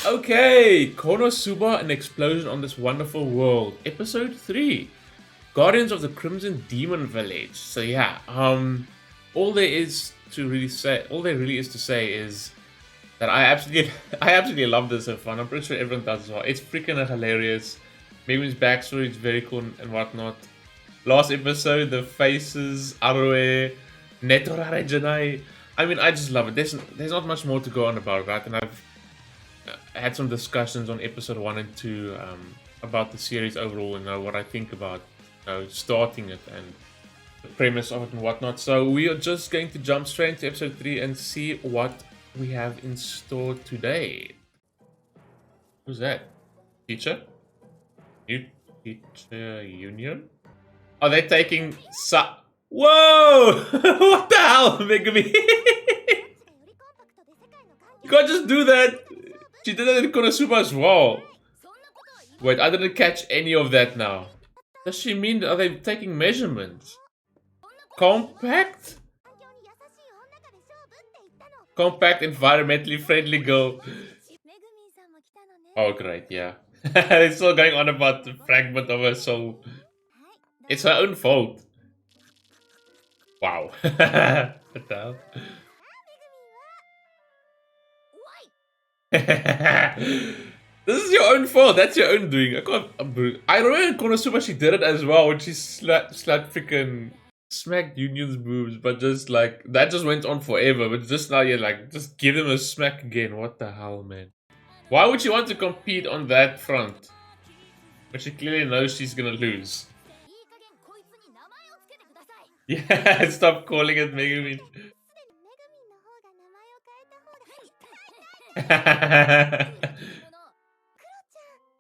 Okay, Konosuba, an explosion on this wonderful world. Episode 3. Guardians of the Crimson Demon Village. So yeah, all there really is to say is that I absolutely I absolutely love this so fun. I'm pretty sure everyone does as well. It's freaking hilarious. Megumin's backstory is very cool and whatnot. Last episode, the faces, Arue, Netorare Janai. I mean, I just love it. There's not much more to go on about, right? And I've had some discussions on episode 1 and 2 about the series overall and what I think about starting it and the premise of it and whatnot. So we are just going to jump straight into episode 3 and see what we have in store today. Who's that? Teacher? New teacher union? Are they taking Whoa! What the hell, Megumi? You can't just do that. She did that in Konosuba as well. Wait, I didn't catch any of that now. Does she mean, are they taking measurements? Compact? Compact, environmentally friendly girl. Oh, great, yeah. It's still going on about the fragment of her soul. It's her own fault. Wow. What the hell? This is your own fault. That's your own doing. I remember in Konosuba she did it as well when she slapped freaking smacked Yunyun'S boobs, but just like that just went on forever. But just now you're like, just give them a smack again. What the hell, man? Why would she want to compete on that front? But she clearly knows she's gonna lose. Yeah, stop calling it Megumin.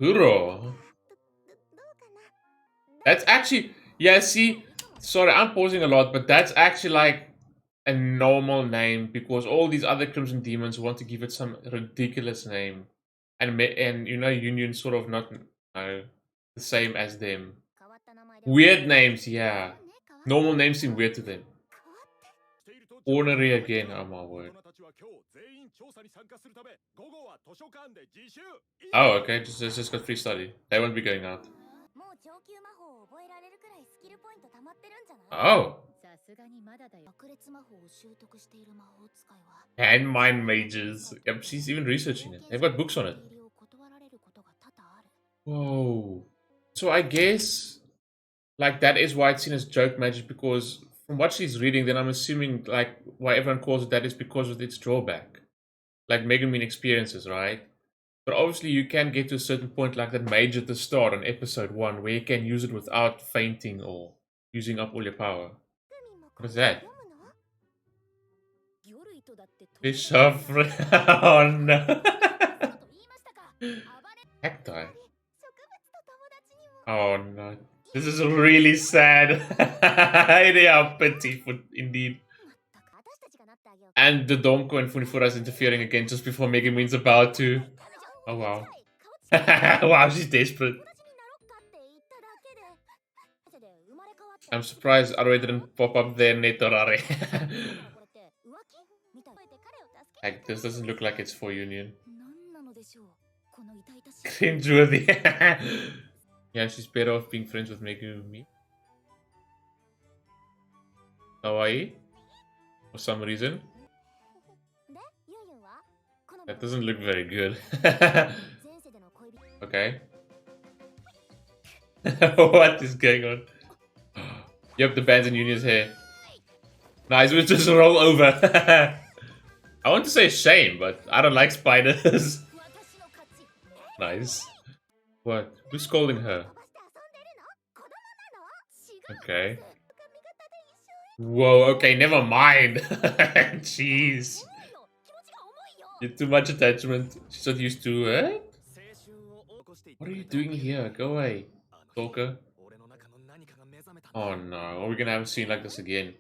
Huro. That's actually, yeah, see, sorry, I'm pausing a lot, but that's actually like a normal name because all these other Crimson Demons want to give it some ridiculous name. And you know, Union sort of not the same as them. Weird names, yeah. Normal names seem weird to them. Ornery again, oh my word. Oh, okay, just got free study. They won't be going out. Oh. Hand mine mages. Yep, she's even researching it. They've got books on it. Whoa. So I guess like that is why it's seen as joke magic, because from what she's reading, then I'm assuming like why everyone calls it that is because of its drawback. Like Megumin experiences, right? But obviously you can get to a certain point like that mage at the start on episode 1 where you can use it without fainting or using up all your power. What is that? Fish off. Oh no. Cacti. Oh no. This is really sad. They are pitiful indeed. And the Domko and Funifura is interfering again just before Megumin's about to. Oh wow. Wow, she's desperate. I'm surprised Arue didn't pop up there, Netorare. Like, this doesn't look like it's for Union. Cringeworthy. Yeah, she's better off being friends with Megumi. Kawaii? For some reason. That doesn't look very good. Okay. What is going on? Yep, the band's in Union's hair. Nice, we'll just roll over. I want to say shame, but I don't like spiders. Nice. What? Who's scolding her? Okay. Whoa, okay, never mind. Jeez. You're too much attachment. She's not used to it. What are you doing here? Go away, stalker. Oh no, are we gonna have a scene like this again?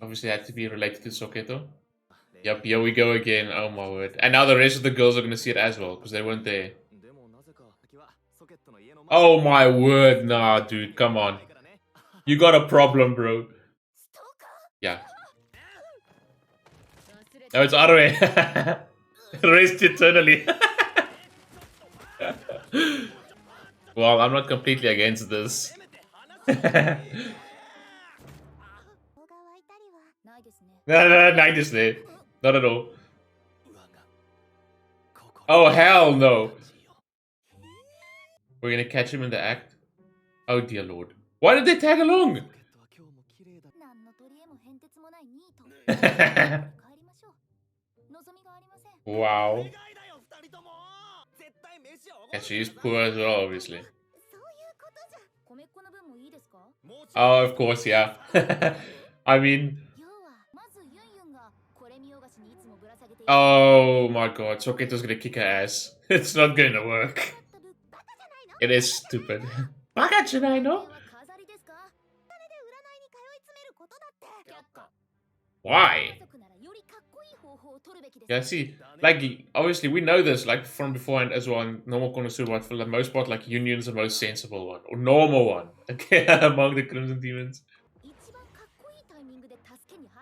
Obviously, it had to be related to Soketo. Yep, here we go again. Oh my word. And now the rest of the girls are gonna see it as well, because they weren't there. Oh my word, nah, dude, come on. You got a problem, bro. Yeah. No, it's Arue. Rest eternally. Well, I'm not completely against this. No, not this day. Not at all. Oh, hell no. We're gonna catch him in the act. Oh, dear lord. Why did they tag along? Wow. And she's poor as well, obviously. Oh, of course, yeah. I mean... Oh my god, Soketo's gonna kick her ass. It's not gonna work. It is stupid. Why? Yeah, see, like, obviously we know this, like, from beforehand as well in normal Konosuba, for the most part, like, Yunyun's the most sensible one, or normal one, okay, among the Crimson Demons.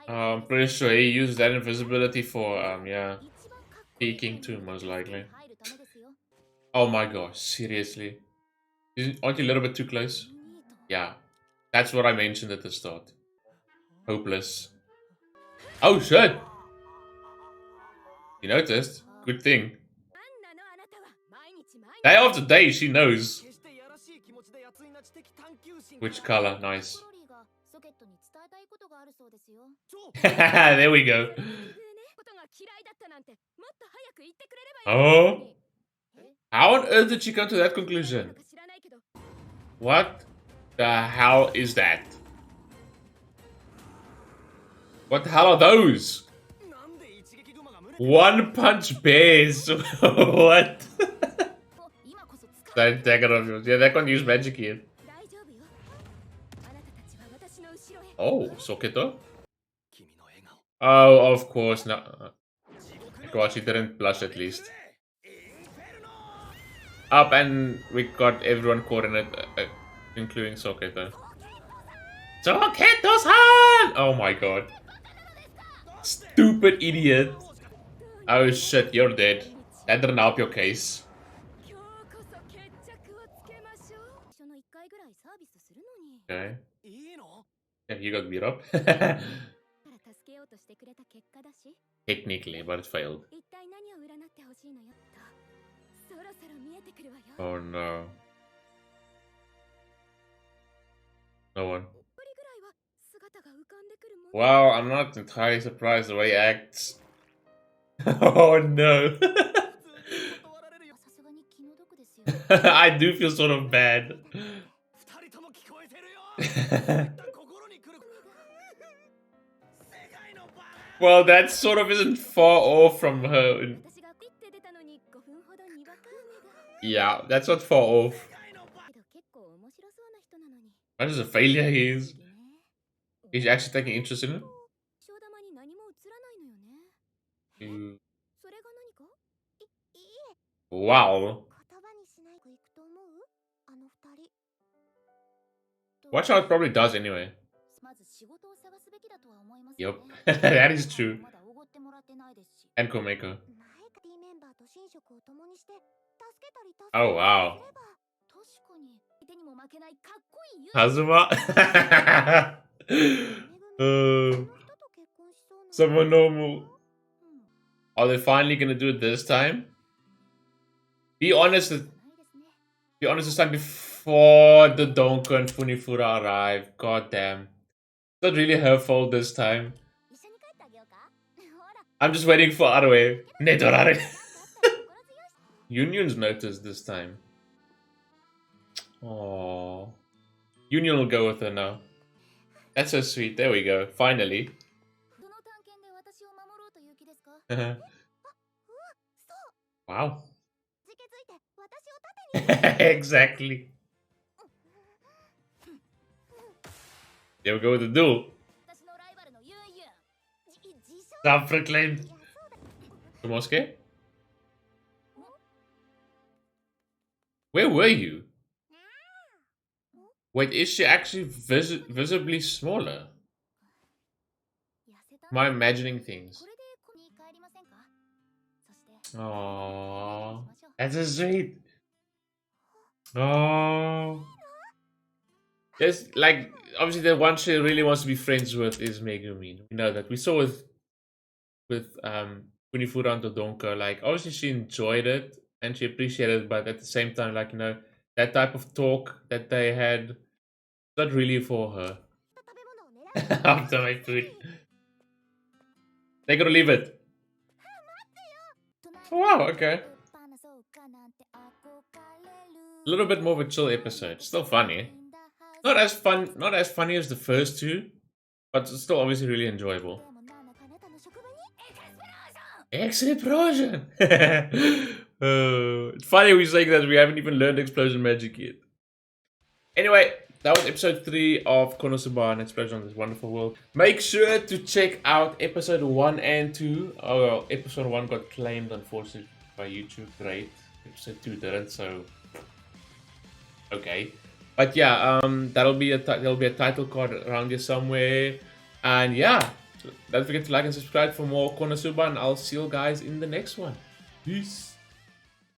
I'm pretty sure he used that invisibility for, yeah, peeking too, most likely. Oh my gosh, seriously? Aren't you a little bit too close? Yeah, that's what I mentioned at the start. Hopeless. Oh shit! You noticed? Good thing. Day after day, she knows. Which color? Nice. There we go. Oh? How on earth did she come to that conclusion? What the hell is that? What the hell are those? One punch bears. What? That dagger of yours. Yeah, that can't use magic yet. Oh, Soketo? Oh, of course. No. God, she didn't blush at least. Up, and we got everyone caught in it, including Soketo. Soketo-san! Oh my god. Stupid idiot. Oh shit, you're dead. That didn't help your case. Okay. Yeah, you got beat up. Technically, but it failed. Oh no. No one. Wow, I'm not entirely surprised the way he acts. Oh no. I do feel sort of bad. Well, that sort of isn't far off from her. Yeah, that's not far off. That is a failure he is. He's actually taking interest in it. Wow. Watch out probably does anyway. Yep, that is true. And Komeko. Oh wow. Kazuma? Someone normal. Are they finally gonna do it this time? Be honest this time before the Donko and Funifura arrive. God damn. It's not really her fault this time. I'm just waiting for Arue. Nedorare. Yunyun'S noticed this time. Aww. Yunyun will go with her now. That's so sweet. There we go. Finally. Wow. Exactly. There we go with the duel. Self-proclaimed. Tomosuke? Where were you? Wait, is she actually visibly smaller? Am I imagining things? Aww. That's so sweet. Oh. There's like obviously the one she really wants to be friends with is Megumin. We know that. We saw with Kunifura and Dodonko, like obviously she enjoyed it and she appreciated it, but at the same time, like, that type of talk that they had, not really for her. After my food. They gotta leave it. Oh, wow, okay. A little bit more of a chill episode. Still funny. Not as funny as the first two, but it's still obviously really enjoyable. Explosion! It's funny we're saying that we haven't even learned explosion magic yet. Anyway, that was episode 3 of Konosuba and Explosion on This Wonderful World. Make sure to check out episode 1 and 2. Oh well, episode 1 got claimed unfortunately by YouTube. Great. Episode 2 didn't, so okay. But yeah, there'll be a title card around here somewhere. And yeah, don't forget to like and subscribe for more Konosuba, and I'll see you guys in the next one. Peace.